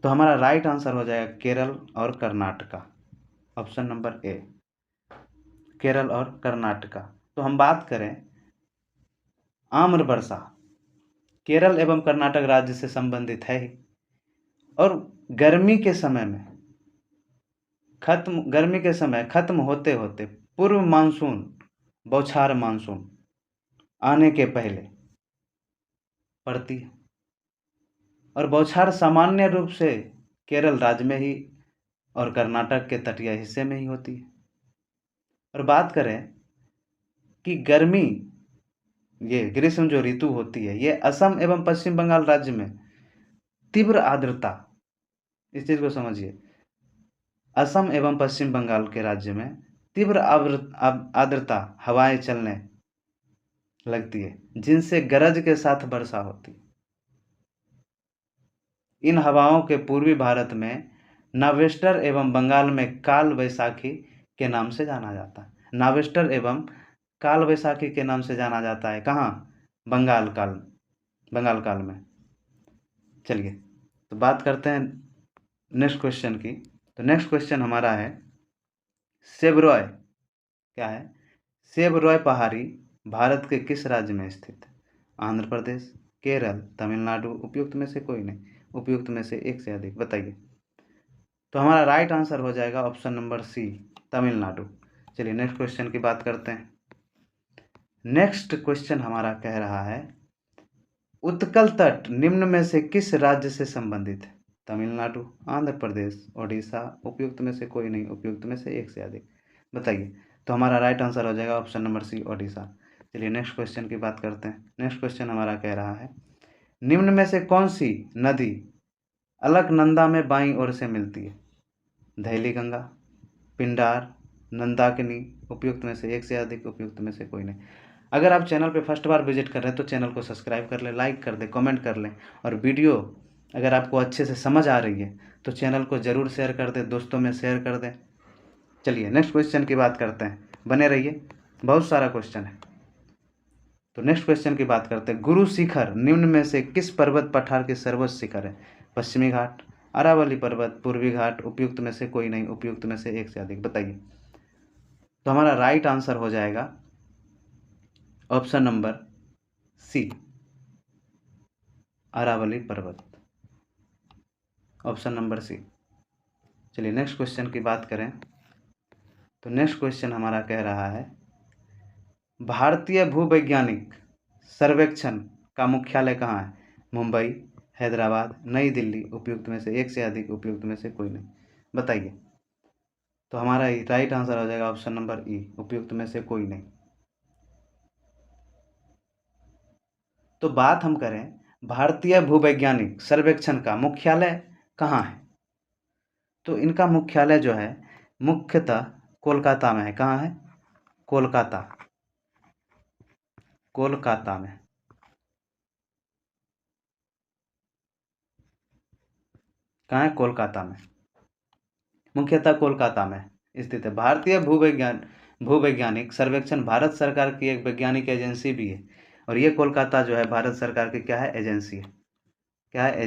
तो हमारा राइट आंसर हो जाएगा केरल और कर्नाटका, ऑप्शन नंबर ए, केरल और कर्नाटका। तो हम बात करें आम्र वर्षा केरल एवं कर्नाटक राज्य से संबंधित है ही, और गर्मी के समय खत्म होते होते पूर्व मानसून, बौछार मानसून आने के पहले पड़ती है। और बौछार सामान्य रूप से केरल राज्य में ही और कर्नाटक के तटीय हिस्से में ही होती है। और बात करें कि गर्मी, ये ग्रीष्म जो ऋतु होती है, ये असम एवं पश्चिम बंगाल राज्य में तीव्र आर्द्रता, इस चीज को समझिए, असम एवं पश्चिम बंगाल के राज्य में तीव्र आर्द्रता हवाएं चलने लगती है, जिनसे गरज के साथ वर्षा होती है। इन हवाओं के पूर्वी भारत में नावेस्टर एवं बंगाल में काल वैशाखी के नाम से जाना जाता है। नावेस्टर एवं काल वैशाखी के नाम से जाना जाता है। कहाँ? बंगाल काल में। चलिए तो बात करते हैं नेक्स्ट क्वेश्चन की। तो नेक्स्ट क्वेश्चन हमारा है सेवरॉय, क्या है? सेवरॉय पहाड़ी भारत के किस राज्य में स्थित है? आंध्र प्रदेश, केरल, तमिलनाडु, उपयुक्त में से कोई नहीं, उपयुक्त में से एक से अधिक। बताइए। तो हमारा राइट आंसर हो जाएगा ऑप्शन नंबर सी, तमिलनाडु। चलिए नेक्स्ट क्वेश्चन की बात करते हैं। नेक्स्ट क्वेश्चन हमारा कह रहा है उत्कल तट निम्न में से किस राज्य से संबंधित है? तमिलनाडु, आंध्र प्रदेश, ओडिशा, उपयुक्त में से कोई नहीं, उपयुक्त में से एक से अधिक। बताइए। तो हमारा राइट आंसर हो जाएगा ऑप्शन नंबर सी, ओडिशा। चलिए नेक्स्ट क्वेश्चन की बात करते हैं। नेक्स्ट क्वेश्चन हमारा कह रहा है निम्न में से कौन सी नदी अलकनंदा में बाईं ओर से मिलती है? धैली गंगा, पिंडार, नंदाकिनी, उपयुक्त में से एक से अधिक, उपयुक्त में से कोई नहीं। अगर आप चैनल पे फर्स्ट बार विजिट कर रहे हैं तो चैनल को सब्सक्राइब कर लें, लाइक कर दें, कमेंट कर लें, और वीडियो अगर आपको अच्छे से समझ आ रही है तो चैनल को ज़रूर शेयर कर दें, दोस्तों में शेयर कर दें। चलिए नेक्स्ट क्वेश्चन की बात करते हैं, बने रहिए, बहुत सारा क्वेश्चन है। तो नेक्स्ट क्वेश्चन की बात करते हैं गुरु शिखर निम्न में से किस पर्वत पठार के सर्वोच्च शिखर है? पश्चिमी घाट, अरावली पर्वत, पूर्वी घाट, उपयुक्त में से कोई नहीं, उपयुक्त में से एक से अधिक। बताइए। तो हमारा राइट आंसर हो जाएगा ऑप्शन नंबर सी, अरावली पर्वत, ऑप्शन नंबर सी। चलिए नेक्स्ट क्वेश्चन की बात करें। तो नेक्स्ट क्वेश्चन हमारा कह रहा है भारतीय भूवैज्ञानिक सर्वेक्षण का मुख्यालय कहाँ है? मुंबई, हैदराबाद, नई दिल्ली, उपयुक्त में से एक से अधिक, उपयुक्त में से कोई नहीं। बताइए। तो हमारा राइट आंसर हो जाएगा ऑप्शन नंबर ई, उपयुक्त में से कोई नहीं। तो बात हम करें भारतीय भूवैज्ञानिक सर्वेक्षण का मुख्यालय कहाँ है? तो इनका मुख्यालय जो है मुख्यतः कोलकाता में है। कहाँ है? कोलकाता, कोलकाता में। कहाँ है? कोलकाता में, मुख्यतः कोलकाता में स्थित है। भारतीय भूवैज्ञानिक सर्वेक्षण भारत सरकार की एक वैज्ञानिक एजेंसी भी है, और ये कोलकाता जो है भारत सरकार की क्या है? एजेंसी है। क्या है?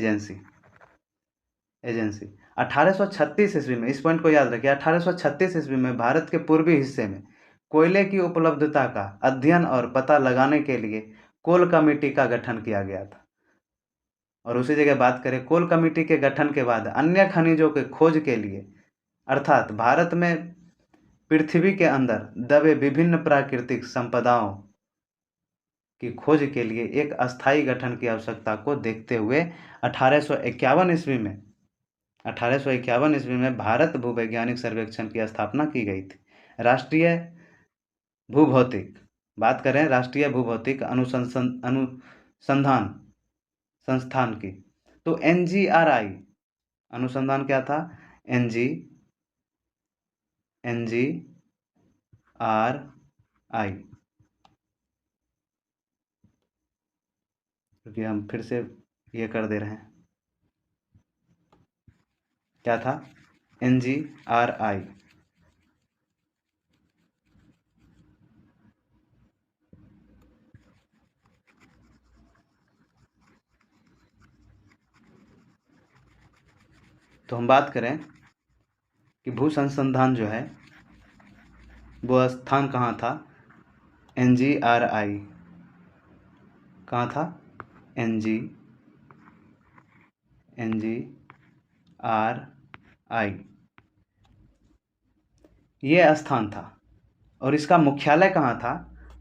एजेंसी। 1836 ईस्वी में, इस पॉइंट को याद रखिए, 1836 ईस्वी में भारत के पूर्वी हिस्से में कोयले की उपलब्धता का अध्ययन और पता लगाने के लिए कोल कमेटी का गठन किया गया था। और उसी जगह बात करें, कोल कमेटी के गठन के बाद अन्य खनिजों के खोज के लिए, अर्थात भारत में पृथ्वी के अंदर दबे विभिन्न प्राकृतिक संपदाओं की खोज के लिए एक अस्थायी गठन की आवश्यकता को देखते हुए 1851 ईस्वी में भारत भूवैज्ञानिक सर्वेक्षण की स्थापना की गई थी। राष्ट्रीय भूभौतिक, बात करें राष्ट्रीय भूभौतिक अनुसंधान संस्थान की, तो NGRI अनुसंधान क्या था? NGRI, क्योंकि हम फिर से ये कर दे रहे हैं, क्या था? NGRI। तो हम बात करें कि भू संसंधान जो है वो स्थान कहाँ था? NGRI कहाँ था? NGRI ये स्थान था। और इसका मुख्यालय कहाँ था?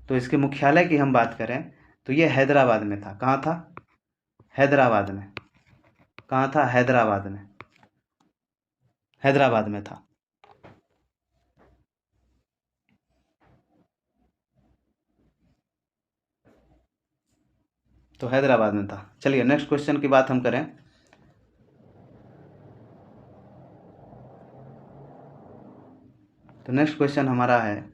तो इसके मुख्यालय की हम बात करें तो ये हैदराबाद में था। कहाँ था? हैदराबाद में। कहाँ था? हैदराबाद में। हैदराबाद में था। तो हैदराबाद में था। चलिए नेक्स्ट क्वेश्चन की बात हम करें। तो नेक्स्ट क्वेश्चन हमारा है,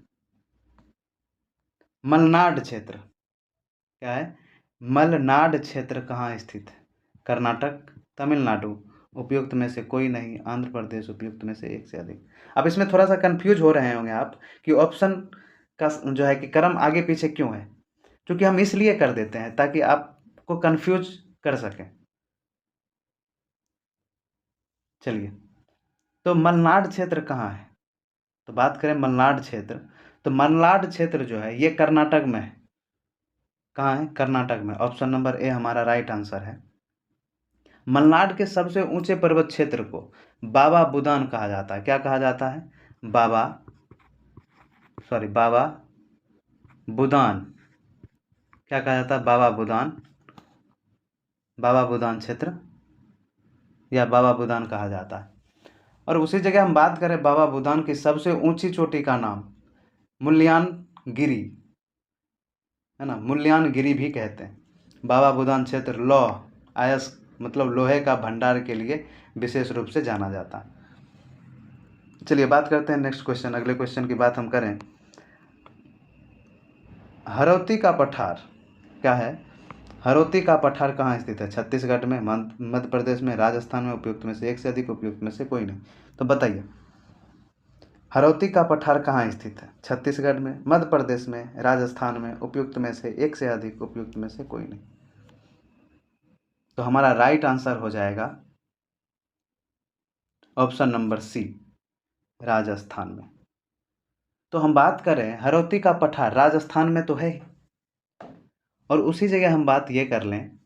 मलनाड क्षेत्र क्या है? मलनाड क्षेत्र कहाँ स्थित है? कर्नाटक, तमिलनाडु, उपयुक्त में से कोई नहीं, आंध्र प्रदेश, उपयुक्त में से एक से अधिक। अब इसमें थोड़ा सा कंफ्यूज हो रहे होंगे आप कि ऑप्शन का जो है कि क्रम आगे पीछे क्यों है, क्योंकि हम इसलिए कर देते हैं ताकि आपको कंफ्यूज कर सकें। चलिए, तो मलनाड क्षेत्र कहाँ है? तो बात करें मलनाड क्षेत्र, तो मलनाड क्षेत्र जो है ये कर्नाटक में है। कहाँ है? कर्नाटक में। ऑप्शन नंबर ए हमारा राइट आंसर है। मलनाड के सबसे ऊंचे पर्वत क्षेत्र को बाबा बुदान कहा जाता है। क्या कहा जाता है? बाबा बुदान। क्या कहा जाता है? बाबा बुदान। बाबा बुदान क्षेत्र या बाबा बुदान कहा जाता है। और उसी जगह हम बात करें बाबा बुदान की सबसे ऊंची चोटी का नाम मुल्यानगिरी है ना, मुल्यानगिरी भी कहते हैं। बाबा बुदान क्षेत्र लौह अयस्क मतलब लोहे का भंडार के लिए विशेष रूप से जाना जाता है। चलिए बात करते हैं नेक्स्ट क्वेश्चन। अगले क्वेश्चन की बात हम करें, हरौती का पठार क्या है? हरौती का पठार कहाँ स्थित है? छत्तीसगढ़ में, मध्य प्रदेश में, राजस्थान में, उपयुक्त में से एक से अधिक, उपयुक्त में से कोई नहीं। तो बताइए हरौती का पठार कहाँ स्थित है? छत्तीसगढ़ में, मध्य प्रदेश में, राजस्थान में, उपयुक्त में से एक से अधिक, उपयुक्त में से कोई नहीं। तो हमारा राइट आंसर हो जाएगा ऑप्शन नंबर सी, राजस्थान में। तो हम बात करें हरौती का पठार राजस्थान में तो है ही, और उसी जगह हम बात ये कर लें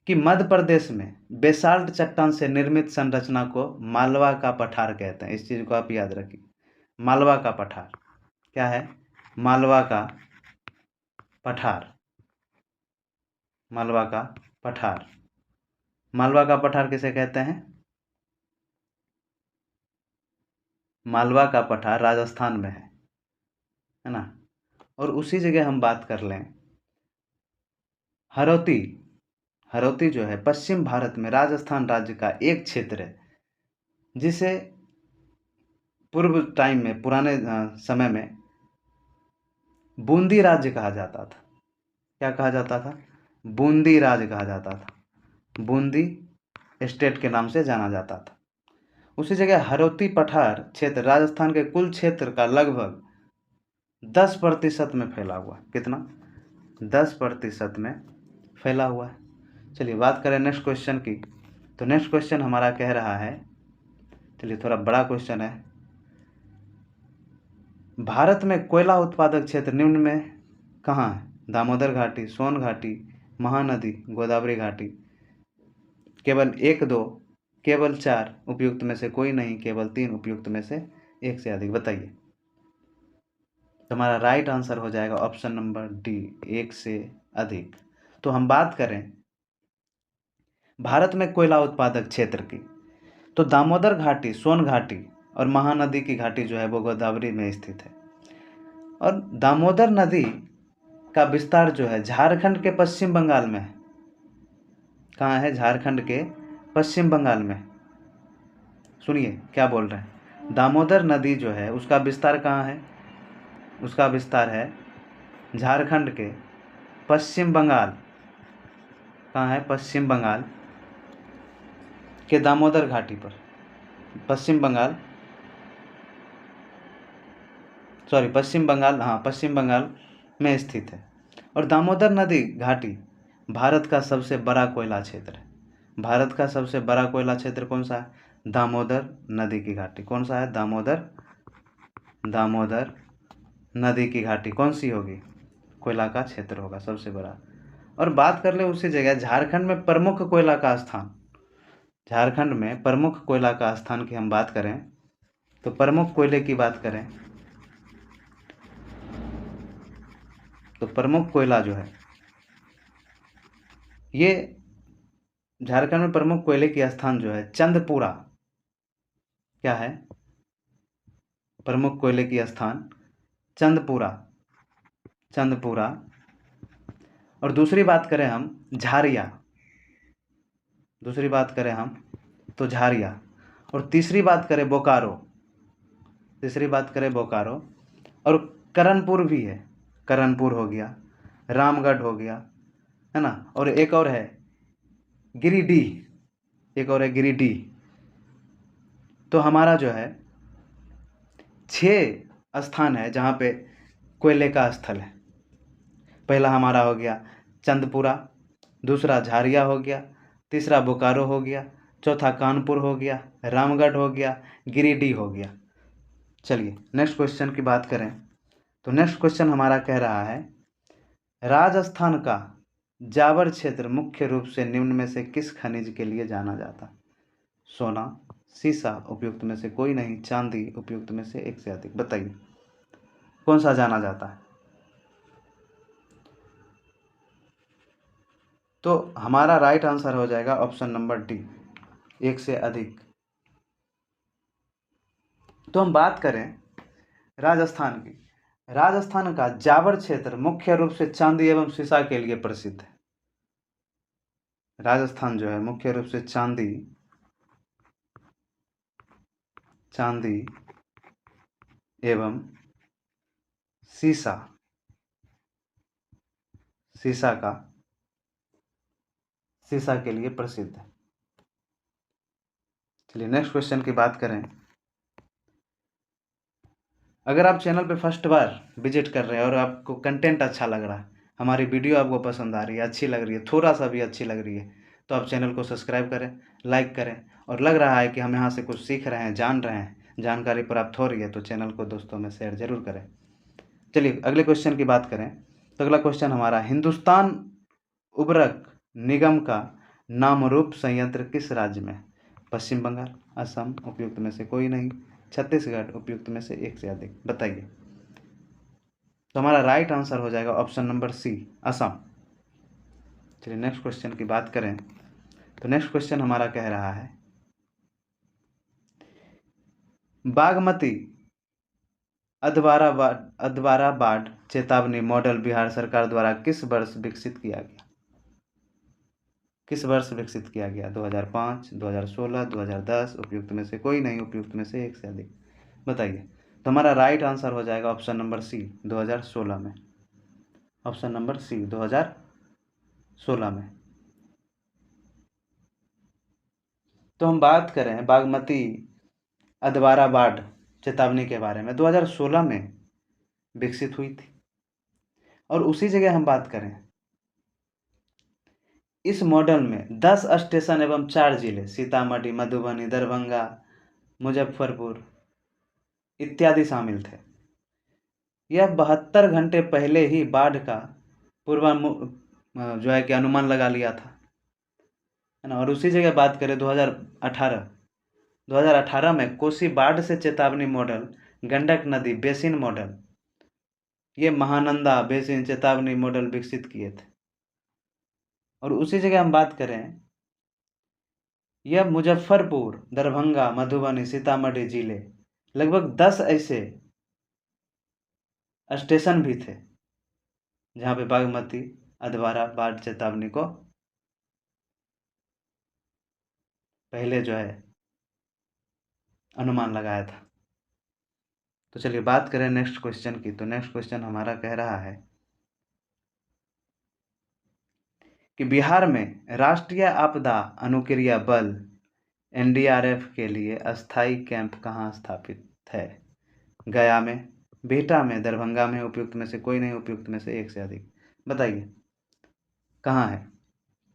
कि मध्य प्रदेश में बेसाल्ट चट्टान से निर्मित संरचना को मालवा का पठार कहते हैं। इस चीज़ को आप याद रखिए, मालवा का पठार क्या है? मालवा का पठार। मालवा का पठार। मालवा का पठार किसे कहते हैं? मालवा का पठार राजस्थान में है ना। और उसी जगह हम बात कर लें हरौती। हरौती जो है पश्चिम भारत में राजस्थान राज्य का एक क्षेत्र है जिसे पूर्व टाइम में, पुराने समय में बूंदी राज्य कहा जाता था। क्या कहा जाता था? बूंदी राज्य कहा जाता था। बूंदी स्टेट के नाम से जाना जाता था। उसी जगह हरौती पठार क्षेत्र राजस्थान के कुल क्षेत्र का लगभग 10% में फैला हुआ है। कितना? 10% में फैला हुआ है। चलिए बात करें नेक्स्ट क्वेश्चन की। तो नेक्स्ट क्वेश्चन हमारा कह रहा है चलिए थोड़ा बड़ा क्वेश्चन है। भारत में कोयला उत्पादक क्षेत्र निम्न में कहाँ है? दामोदर घाटी, सोन घाटी, महानदी, गोदावरी घाटी। केवल 1, 2, केवल 4 उपयुक्त में से कोई नहीं, केवल 3 उपयुक्त में से एक से अधिक। बताइए। हमारा राइट आंसर हो जाएगा ऑप्शन नंबर डी, 1 से अधिक। तो हम बात करें भारत में कोयला उत्पादक क्षेत्र की, तो दामोदर घाटी, सोन घाटी और महानदी की घाटी जो है वो गोदावरी में स्थित है। और दामोदर नदी का विस्तार जो है झारखंड के पश्चिम बंगाल में है। कहाँ है? झारखंड के पश्चिम बंगाल में। सुनिए क्या बोल रहे हैं। दामोदर नदी जो है उसका विस्तार कहाँ है? उसका विस्तार है झारखंड के पश्चिम बंगाल। कहाँ है? पश्चिम बंगाल के दामोदर घाटी पर। पश्चिम बंगाल हाँ, पश्चिम बंगाल में स्थित है। और दामोदर नदी घाटी भारत का सबसे बड़ा कोयला क्षेत्र है। भारत का सबसे बड़ा कोयला क्षेत्र कौन सा है? दामोदर नदी की घाटी। कौन सा है? दामोदर नदी की घाटी कौन सी होगी? कोयला का क्षेत्र होगा सबसे बड़ा। और बात कर ले उसी जगह झारखंड में प्रमुख कोयला का स्थान। झारखंड में प्रमुख कोयला का स्थान की हम बात करें तो प्रमुख कोयले की बात करें तो प्रमुख कोयला जो है ये झारखंड में प्रमुख कोयले की स्थान जो है चंदपुरा। क्या है? प्रमुख कोयले की स्थान चंदपुरा। और दूसरी बात करें हम झारिया। झारिया। और तीसरी बात करें बोकारो। और करणपुर भी है। करणपुर हो गया, रामगढ़ हो गया, है ना। और एक और है गिरिडीह। तो हमारा जो है 6 स्थान है जहाँ पे कोयले का स्थल है। पहला हमारा हो गया चंदपुरा, दूसरा झारिया हो गया, तीसरा बोकारो हो गया, चौथा कानपुर हो गया, रामगढ़ हो गया, गिरिडीह हो गया। चलिए नेक्स्ट क्वेश्चन की बात करें तो नेक्स्ट क्वेश्चन हमारा कह रहा है राजस्थान का जावर क्षेत्र मुख्य रूप से निम्न में से किस खनिज के लिए जाना जाता? सोना, सीसा उपयुक्त में से कोई नहीं, चांदी उपयुक्त में से एक से अधिक। बताइए कौन सा जाना जाता है? तो हमारा राइट आंसर हो जाएगा ऑप्शन नंबर डी, 1 से अधिक। तो हम बात करें राजस्थान की। राजस्थान का जावर क्षेत्र मुख्य रूप से चांदी एवं सीसा के लिए प्रसिद्ध है। राजस्थान जो है मुख्य रूप से चांदी एवं सीसा के लिए प्रसिद्ध है। चलिए नेक्स्ट क्वेश्चन की बात करें। अगर आप चैनल पे फर्स्ट बार विजिट कर रहे हैं और आपको कंटेंट अच्छा लग रहा है, हमारी वीडियो आपको पसंद आ रही है, अच्छी लग रही है, थोड़ा सा भी अच्छी लग रही है, तो आप चैनल को सब्सक्राइब करें, लाइक करें। और लग रहा है कि हम यहाँ से कुछ सीख रहे हैं, जान रहे हैं, जानकारी प्राप्त हो रही है, तो चैनल को दोस्तों में शेयर जरूर करें। चलिए अगले क्वेश्चन की बात करें तो अगला क्वेश्चन हमारा हिंदुस्तान उर्वरक निगम का नामरूप संयंत्र किस राज्य में? पश्चिम बंगाल, असम उपयुक्त में से कोई नहीं, छत्तीसगढ़ उपयुक्त में से एक से अधिक। बताइए। तो हमारा राइट आंसर हो जाएगा ऑप्शन नंबर सी, असम। चलिए नेक्स्ट क्वेश्चन की बात करें तो नेक्स्ट क्वेश्चन हमारा कह रहा है बागमती अधवारा बाढ़ चेतावनी मॉडल बिहार सरकार द्वारा किस वर्ष विकसित किया गया? 2005, 2016, 2010 उपयुक्त में से कोई नहीं, उपयुक्त में से एक से अधिक। बताइए। तो हमारा राइट आंसर हो जाएगा ऑप्शन नंबर सी, 2016 में। ऑप्शन नंबर सी, 2016 में। तो हम बात करें बागमती अधवारा बाढ़ चेतावनी के बारे में, 2016 में विकसित हुई थी। और उसी जगह हम बात करें इस मॉडल में 10 स्टेशन एवं 4 जिले सीतामढ़ी, मधुबनी, दरभंगा, मुजफ्फरपुर इत्यादि शामिल थे। यह 72 घंटे पहले ही बाढ़ का जो है कि अनुमान लगा लिया था, है ना। और उसी जगह बात करें 2018 में कोसी बाढ़ से चेतावनी मॉडल, गंडक नदी बेसिन मॉडल, ये महानंदा बेसिन चेतावनी मॉडल विकसित किए थे। और उसी जगह हम बात करें, यह मुजफ्फरपुर, दरभंगा, मधुबनी, सीतामढ़ी जिले लगभग 10 ऐसे स्टेशन भी थे जहाँ पे बागमती अधवारा बाढ़ चेतावनी को पहले जो है अनुमान लगाया था। तो चलिए बात करें नेक्स्ट क्वेश्चन की। तो नेक्स्ट क्वेश्चन हमारा कह रहा है कि बिहार में राष्ट्रीय आपदा अनुक्रिया बल एनडीआरएफ के लिए अस्थायी कैंप कहाँ स्थापित है? गया में, बिहटा में, दरभंगा में, उपयुक्त में से कोई नहीं, उपयुक्त में से एक से अधिक। बताइए कहाँ है?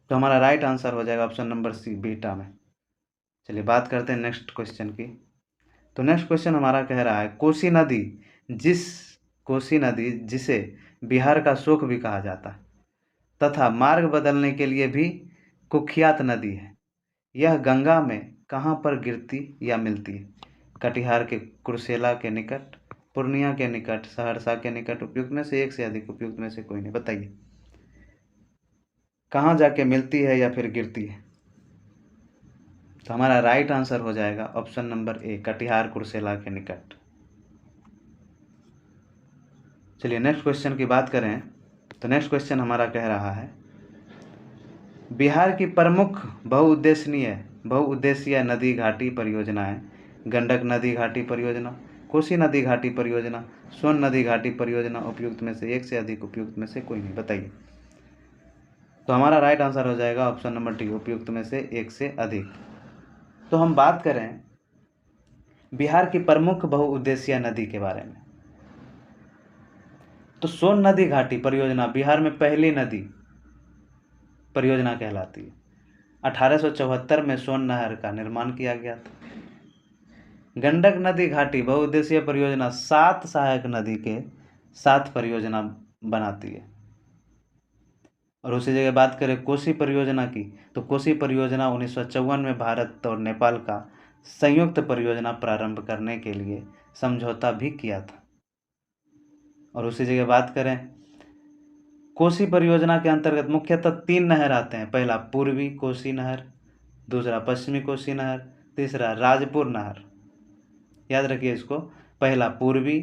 तो हमारा राइट आंसर हो जाएगा ऑप्शन नंबर सी, बिहटा में। चलिए बात करते हैं नेक्स्ट क्वेश्चन की। तो नेक्स्ट क्वेश्चन हमारा कह रहा है, कोसी नदी जिसे बिहार का शोक भी कहा जाता है तथा मार्ग बदलने के लिए भी कुख्यात नदी है, यह गंगा में कहाँ पर गिरती या मिलती है? कटिहार के कुर्सेला के निकट, पूर्णिया के निकट, सहरसा के निकट, उपयुक्त में से एक से अधिक, उपयुक्त में से कोई नहीं। बताइए कहाँ जाके मिलती है या फिर गिरती है? तो हमारा राइट आंसर हो जाएगा ऑप्शन नंबर ए, कटिहार कुर्सेला के निकट। चलिए नेक्स्ट क्वेश्चन की बात करें। तो नेक्स्ट क्वेश्चन हमारा कह रहा है, बिहार की प्रमुख बहुउद्देशीय नदी घाटी परियोजनाएं, गंडक नदी घाटी परियोजना, कोसी नदी घाटी परियोजना, सोन नदी घाटी परियोजना, उपयुक्त में से एक से अधिक, उपयुक्त में से कोई नहीं। बताइए। तो हमारा राइट आंसर हो जाएगा ऑप्शन नंबर डी, उपयुक्त में से एक से अधिक। तो हम बात करें बिहार की प्रमुख बहुउद्देशीय नदी के बारे में, तो सोन नदी घाटी परियोजना बिहार में पहली नदी परियोजना कहलाती है। 1874 में सोन नहर का निर्माण किया गया था। गंडक नदी घाटी बहुउद्देशीय परियोजना 7 सहायक नदी के साथ परियोजना बनाती है। और उसी जगह बात करें कोसी परियोजना की, तो कोसी परियोजना 1954 में भारत और नेपाल का संयुक्त परियोजना प्रारंभ करने के लिए समझौता भी किया था। और उसी जगह बात करें, कोसी परियोजना के अंतर्गत मुख्यतः 3 नहर आते हैं। पहला पूर्वी कोसी नहर, दूसरा पश्चिमी कोसी नहर, तीसरा राजपुर नहर। याद रखिए इसको, पहला पूर्वी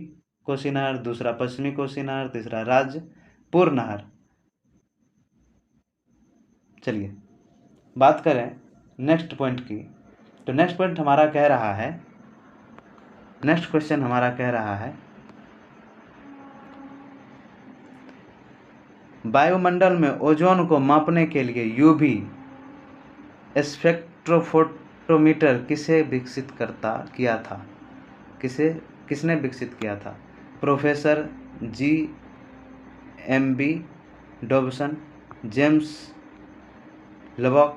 कोसी नहर, दूसरा पश्चिमी कोसी नहर, तीसरा राजपुर नहर। चलिए बात करें नेक्स्ट पॉइंट की। तो नेक्स्ट पॉइंट हमारा कह रहा है, नेक्स्ट क्वेश्चन हमारा कह रहा है, वायुमंडल में ओजोन को मापने के लिए यूवी स्पेक्ट्रोफोटोमीटर किसने विकसित किया था? Professor GMB Dobson, James Lovelock,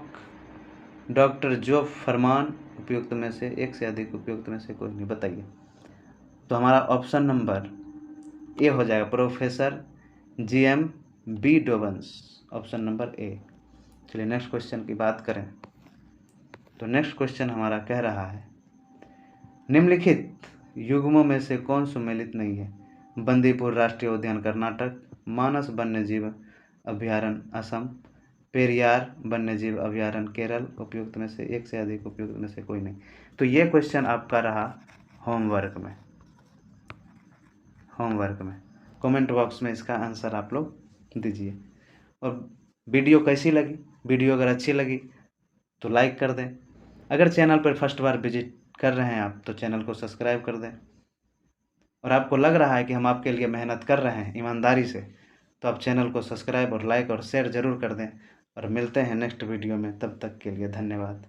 doctor Joe Farman, उपयुक्त में से एक से अधिक, उपयुक्त में से कोई नहीं। बताइए। तो हमारा ऑप्शन नंबर ए हो जाएगा, professor GMB Dobson, option number A. चलिए नेक्स्ट क्वेश्चन की बात करें। तो नेक्स्ट क्वेश्चन हमारा कह रहा है, निम्नलिखित युग्मों में से कौन सुमेलित नहीं है? बंदीपुर राष्ट्रीय उद्यान कर्नाटक, मानस वन्यजीव अभयारण्य असम, पेरियार वन्यजीव अभयारण्य केरल, उपयुक्त में से एक से अधिक, उपयुक्त में से कोई नहीं। तो ये क्वेश्चन आपका रहा होमवर्क में। कमेंट बॉक्स में इसका आंसर आप लोग दीजिए। और वीडियो कैसी लगी? वीडियो अगर अच्छी लगी तो लाइक कर दें। अगर चैनल पर फर्स्ट बार विजिट कर रहे हैं आप, तो चैनल को सब्सक्राइब कर दें। और आपको लग रहा है कि हम आपके लिए मेहनत कर रहे हैं ईमानदारी से, तो आप चैनल को सब्सक्राइब और लाइक और शेयर ज़रूर कर दें। और मिलते हैं नेक्स्ट वीडियो में, तब तक के लिए धन्यवाद।